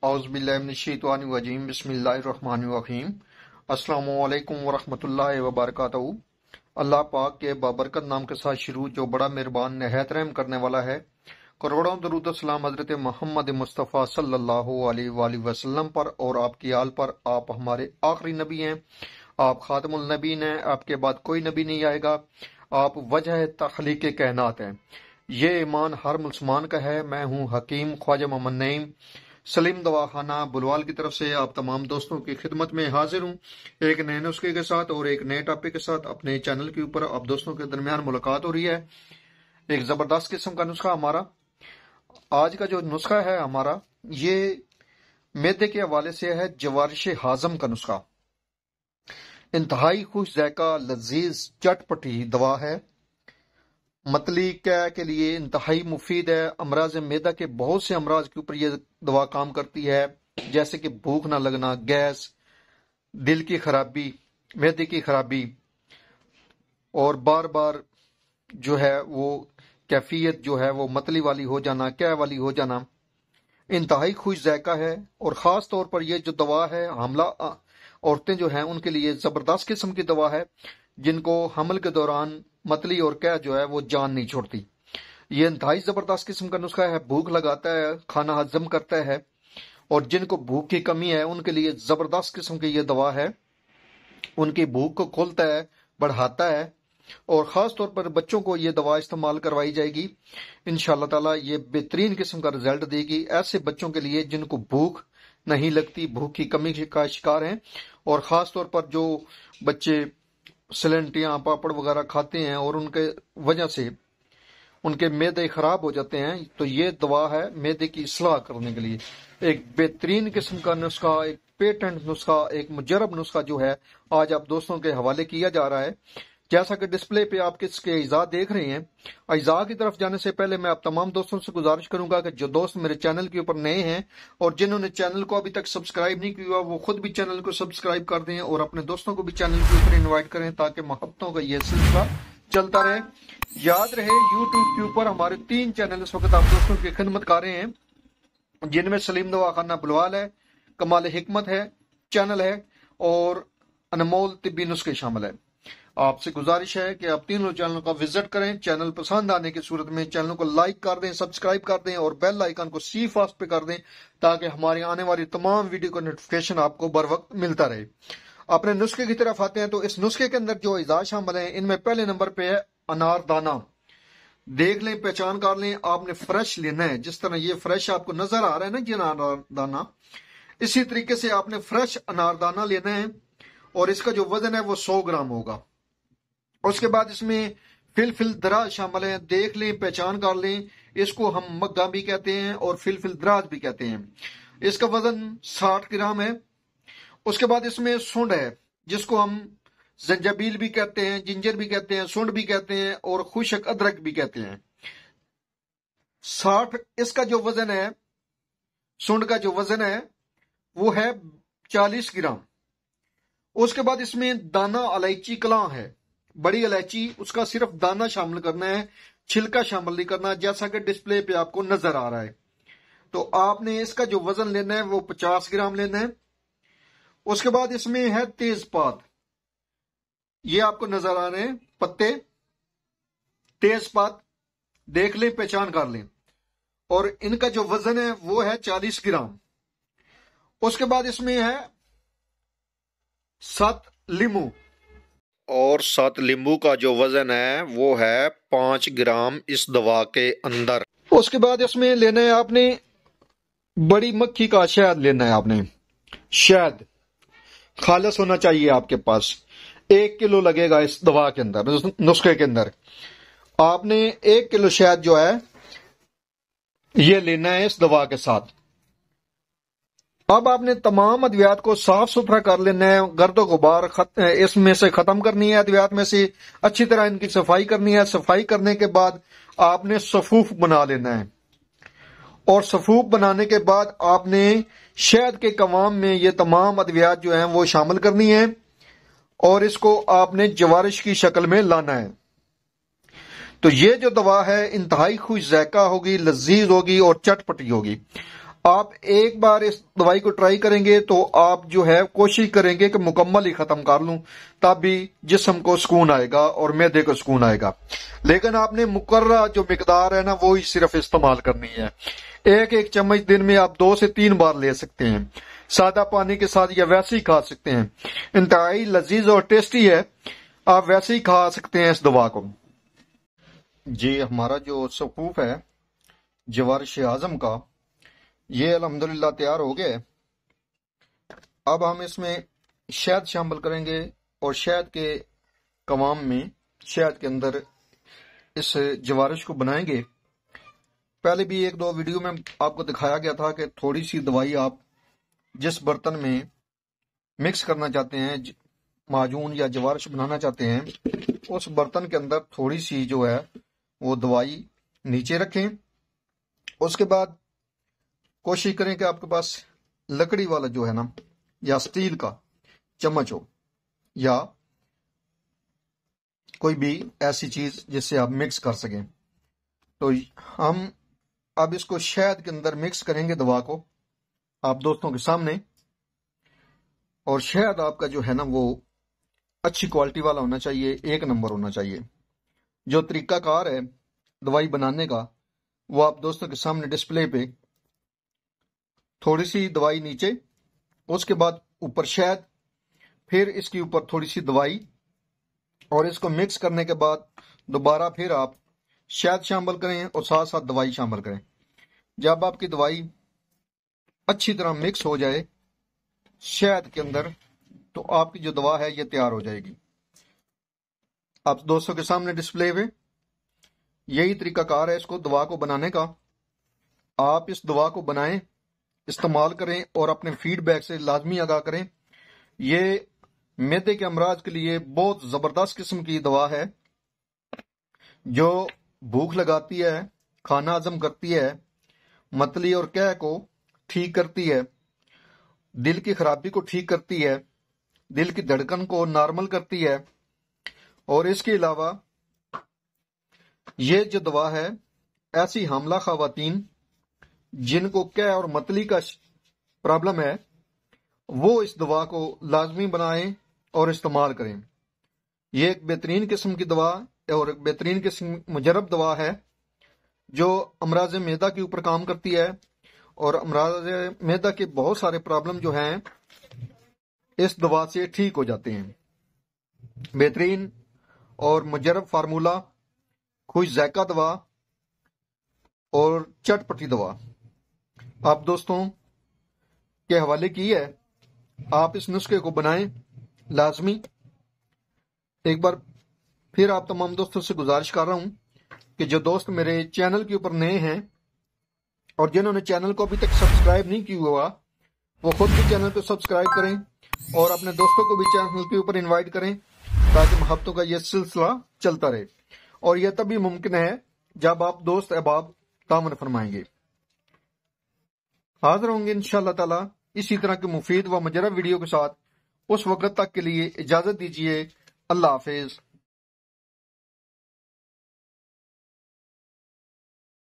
اعوذ باللہ من الشیطان الرجیم بسم اللہ الرحمن الرحیم السلام علیکم ورحمۃ اللہ وبرکاتہ۔ اللہ پاک کے بابرکت نام کے ساتھ شروع جو بڑا مہربان نہایت رحم کرنے والا ہے۔ کروڑوں درود و سلام حضرت محمد مصطفیٰ صلی اللہ علیہ وآلہ وسلم پر اور آپ کی آل پر۔ آپ ہمارے آخری نبی ہیں، آپ خاتم النبیین ہیں، آپ کے بعد کوئی نبی نہیں آئے گا، آپ وجہ تخلیق کائنات ہیں۔ یہ ایمان ہر مسلمان کا ہے۔ میں ہوں حکیم خواجہ محمد نعیم سلیم دواخانہ بلوال کی طرف سے آپ تمام دوستوں کی خدمت میں حاضر ہوں، ایک نئے نسخے کے ساتھ اور ایک نئے ٹاپک کے ساتھ۔ اپنے چینل کے اوپر آپ دوستوں کے درمیان ملاقات ہو رہی ہے۔ ایک زبردست قسم کا نسخہ ہمارا آج کا جو نسخہ ہے ہمارا، یہ معدے کے حوالے سے ہے۔ جوارش ہاضم کا نسخہ انتہائی خوش ذائقہ لذیذ چٹ پٹی دوا ہے، متلی کے لیے انتہائی مفید ہے۔ امراض معدہ کے بہت سے امراض کے اوپر یہ دوا کام کرتی ہے، جیسے کہ بھوک نہ لگنا، گیس، دل کی خرابی، معدے کی خرابی، اور بار بار جو ہے وہ کیفیت جو ہے وہ متلی والی ہو جانا، کہہ والی ہو جانا۔ انتہائی خوش ذائقہ ہے، اور خاص طور پر یہ جو دوا ہے حاملہ عورتیں جو ہیں ان کے لیے زبردست قسم کی دوا ہے، جن کو حمل کے دوران متلی اور کہہ جو ہے وہ جان نہیں چھوڑتی۔ یہ انتہائی زبردست قسم کا نسخہ ہے، بھوک لگاتا ہے، کھانا ہضم کرتا ہے، اور جن کو بھوک کی کمی ہے ان کے لیے زبردست قسم کی یہ دوا ہے۔ ان کی بھوک کو کھولتا ہے، بڑھاتا ہے، اور خاص طور پر بچوں کو یہ دوا استعمال کروائی جائے گی۔ انشاءاللہ تعالی یہ بہترین قسم کا رزلٹ دے گی ایسے بچوں کے لیے جن کو بھوک نہیں لگتی، بھوک کی کمی کا شکار ہیں، اور خاص طور پر جو بچے سلنٹیاں پاپڑ وغیرہ کھاتے ہیں اور ان کے وجہ سے ان کے معدے خراب ہو جاتے ہیں، تو یہ دوا ہے معدے کی اصلاح کرنے کے لیے۔ ایک بہترین قسم کا نسخہ، ایک پیٹنٹ نسخہ، ایک مجرب نسخہ جو ہے آج آپ دوستوں کے حوالے کیا جا رہا ہے۔ جیسا کہ ڈسپلے پہ آپ کس کے اجزاء دیکھ رہے ہیں، اجزاء کی طرف جانے سے پہلے میں آپ تمام دوستوں سے گزارش کروں گا کہ جو دوست میرے چینل کے اوپر نئے ہیں اور جنہوں نے چینل کو ابھی تک سبسکرائب نہیں کیا وہ خود بھی چینل کو سبسکرائب کر دیں، اور اپنے دوستوں کو بھی چینل کے اوپر انوائٹ کریں تاکہ محبتوں کا یہ سلسلہ چلتا رہے۔ یاد رہے یوٹیوب کے اوپر ہمارے 3 چینل اس وقت آپ دوستوں کی خدمت کر رہے ہیں، جن میں سلیم دواخانہ بلوال ہے، کمال حکمت ہے چینل ہے، اور انمول طبی نسخے شامل ہے۔ آپ سے گزارش ہے کہ آپ تینوں چینلوں کا وزٹ کریں۔ چینل پسند آنے کی صورت میں چینل کو لائک کر دیں، سبسکرائب کر دیں، اور بیل آئیکن کو سی فاسٹ پہ کر دیں تاکہ ہماری آنے والی تمام ویڈیو کا نوٹیفیکیشن آپ کو بر وقت ملتا رہے۔ اپنے نسخے کی طرف آتے ہیں تو اس نسخے کے اندر جو اجزاء شامل ہیں ان میں پہلے نمبر پہ ہے انار دانہ۔ دیکھ لیں، پہچان کر لیں، آپ نے فریش لینا ہے۔ جس طرح یہ فریش آپ کو نظر آ رہا ہے نا جی انار دانہ، اسی طریقے سے آپ نے فریش انار دانہ لینا ہے، اور اس کا جو وزن ہے وہ 100 گرام ہوگا۔ اس کے بعد اس میں فلفل دراز شامل ہیں، دیکھ لیں، پہچان کر لیں، اس کو ہم مگا بھی کہتے ہیں اور فلفل دراز بھی کہتے ہیں۔ اس کا وزن 60 گرام ہے۔ اس کے بعد اس میں سنڈ ہے، جس کو ہم زنجبیل بھی کہتے ہیں، جنجر بھی کہتے ہیں، سنڈ بھی کہتے ہیں، اور خشک ادرک بھی کہتے ہیں۔ 60 اس کا جو وزن ہے، سنڈ کا جو وزن ہے وہ ہے 40 گرام۔ اس کے بعد اس میں دانہ الائچی کلاں ہے، بڑی الائچی، اس کا صرف دانہ شامل کرنا ہے، چھلکا شامل نہیں کرنا، جیسا کہ ڈسپلے پہ آپ کو نظر آ رہا ہے۔ تو آپ نے اس کا جو وزن لینا ہے وہ 50 گرام لینا ہے۔ اس کے بعد اس میں ہے تیز پات، یہ آپ کو نظر آ رہے ہیں پتے، تیز پات دیکھ لیں، پہچان کر لیں، اور ان کا جو وزن ہے وہ ہے 40 گرام۔ اس کے بعد اس میں ہے 7 لیمو، اور 7 لیمبو کا جو وزن ہے وہ ہے 5 گرام اس دوا کے اندر۔ اس کے بعد اس میں لینا ہے آپ نے بڑی مکھی کا شہد لینا ہے۔ آپ نے شہد خالص ہونا چاہیے آپ کے پاس، 1 کلو لگے گا اس دوا کے اندر، نسخے کے اندر۔ آپ نے 1 کلو شہد جو ہے یہ لینا ہے اس دوا کے ساتھ۔ اب آپ نے تمام ادویات کو صاف ستھرا کر لینا ہے، گرد و غبار اس میں سے ختم کرنی ہے، ادویات میں سے اچھی طرح ان کی صفائی کرنی ہے۔ صفائی کرنے کے بعد آپ نے صفوف بنا لینا ہے، اور صفوف بنانے کے بعد آپ نے شہد کے قوام میں یہ تمام ادویات جو ہیں وہ شامل کرنی ہے، اور اس کو آپ نے جوارش کی شکل میں لانا ہے۔ تو یہ جو دوا ہے انتہائی خوش ذائقہ ہوگی، لذیذ ہوگی اور چٹ پٹی ہوگی۔ آپ ایک بار اس دوائی کو ٹرائی کریں گے تو آپ جو ہے کوشش کریں گے کہ مکمل ہی ختم کر لوں، تب بھی جسم کو سکون آئے گا اور معدے کو سکون آئے گا۔ لیکن آپ نے مقررہ جو مقدار ہے نا وہی صرف استعمال کرنی ہے۔ ایک چمچ دن میں آپ 2 سے 3 بار لے سکتے ہیں، سادہ پانی کے ساتھ یا ویسے ہی کھا سکتے ہیں۔ انتہائی لذیذ اور ٹیسٹی ہے، آپ ویسے ہی کھا سکتے ہیں اس دوا کو۔ جی ہمارا جو صفوف ہے جوارش اعظم کا، یہ الحمدللہ تیار ہو گیا ہے۔ اب ہم اس میں شہد شامل کریں گے اور شہد کے قوام میں، شہد کے اندر اس جوارش کو بنائیں گے۔ پہلے بھی 1-2 ویڈیو میں آپ کو دکھایا گیا تھا کہ تھوڑی سی دوائی آپ جس برتن میں مکس کرنا چاہتے ہیں، معجون یا جوارش بنانا چاہتے ہیں، اس برتن کے اندر تھوڑی سی جو ہے وہ دوائی نیچے رکھیں۔ اس کے بعد کوشش کریں کہ آپ کے پاس لکڑی والا جو ہے نا یا سٹیل کا چمچ ہو یا کوئی بھی ایسی چیز جس سے آپ مکس کر سکیں۔ تو ہم اب اس کو شہد کے اندر مکس کریں گے دوا کو آپ دوستوں کے سامنے، اور شہد آپ کا جو ہے نا وہ اچھی کوالٹی والا ہونا چاہیے، 1 نمبر ہونا چاہیے۔ جو طریقہ کار ہے دوائی بنانے کا وہ آپ دوستوں کے سامنے ڈسپلے پہ، تھوڑی سی دوائی نیچے، اس کے بعد اوپر شہد، پھر اس کے اوپر تھوڑی سی دوائی، اور اس کو مکس کرنے کے بعد دوبارہ پھر آپ شہد شامل کریں اور ساتھ ساتھ دوائی شامل کریں۔ جب آپ کی دوائی اچھی طرح مکس ہو جائے شہد کے اندر تو آپ کی جو دوا ہے یہ تیار ہو جائے گی۔ آپ دوستوں کے سامنے ڈسپلے پہ یہی طریقہ کار ہے اس کو دوا کو بنانے کا۔ آپ اس دوا کو بنائیں، استعمال کریں اور اپنے فیڈ بیک سے لازمی آگاہ کریں۔ یہ معدے کے امراض کے لیے بہت زبردست قسم کی دوا ہے جو بھوک لگاتی ہے، کھانا ہضم کرتی ہے، متلی اور قے کو ٹھیک کرتی ہے، دل کی خرابی کو ٹھیک کرتی ہے، دل کی دھڑکن کو نارمل کرتی ہے، اور اس کے علاوہ یہ جو دوا ہے ایسی حاملہ خواتین جن کو قے اور متلی کا پرابلم ہے وہ اس دوا کو لازمی بنائیں اور استعمال کریں۔ یہ ایک بہترین قسم کی دوا اور ایک بہترین قسم مجرب دوا ہے جو امراض معدہ کے اوپر کام کرتی ہے، اور امراض معدہ کے بہت سارے پرابلم جو ہیں اس دوا سے ٹھیک ہو جاتے ہیں۔ بہترین اور مجرب فارمولہ، خوش ذائقہ دوا اور چٹ پٹی دوا آپ دوستوں کے حوالے کی ہے۔ آپ اس نسخے کو بنائیں لازمی۔ ایک بار پھر آپ تمام دوستوں سے گزارش کر رہا ہوں کہ جو دوست میرے چینل کے اوپر نئے ہیں اور جنہوں نے چینل کو ابھی تک سبسکرائب نہیں کیا ہوا وہ خود بھی چینل کو سبسکرائب کریں اور اپنے دوستوں کو بھی چینل کے اوپر انوائٹ کریں تاکہ محبتوں کا یہ سلسلہ چلتا رہے، اور یہ تب بھی ممکن ہے جب آپ دوست احباب تعاون فرمائیں گے۔ حاضر ہوں گے انشاءاللہ تعالی اسی طرح کے مفید و مجرب ویڈیو کے ساتھ۔ اس وقت تک کے لیے اجازت دیجیے، اللہ حافظ۔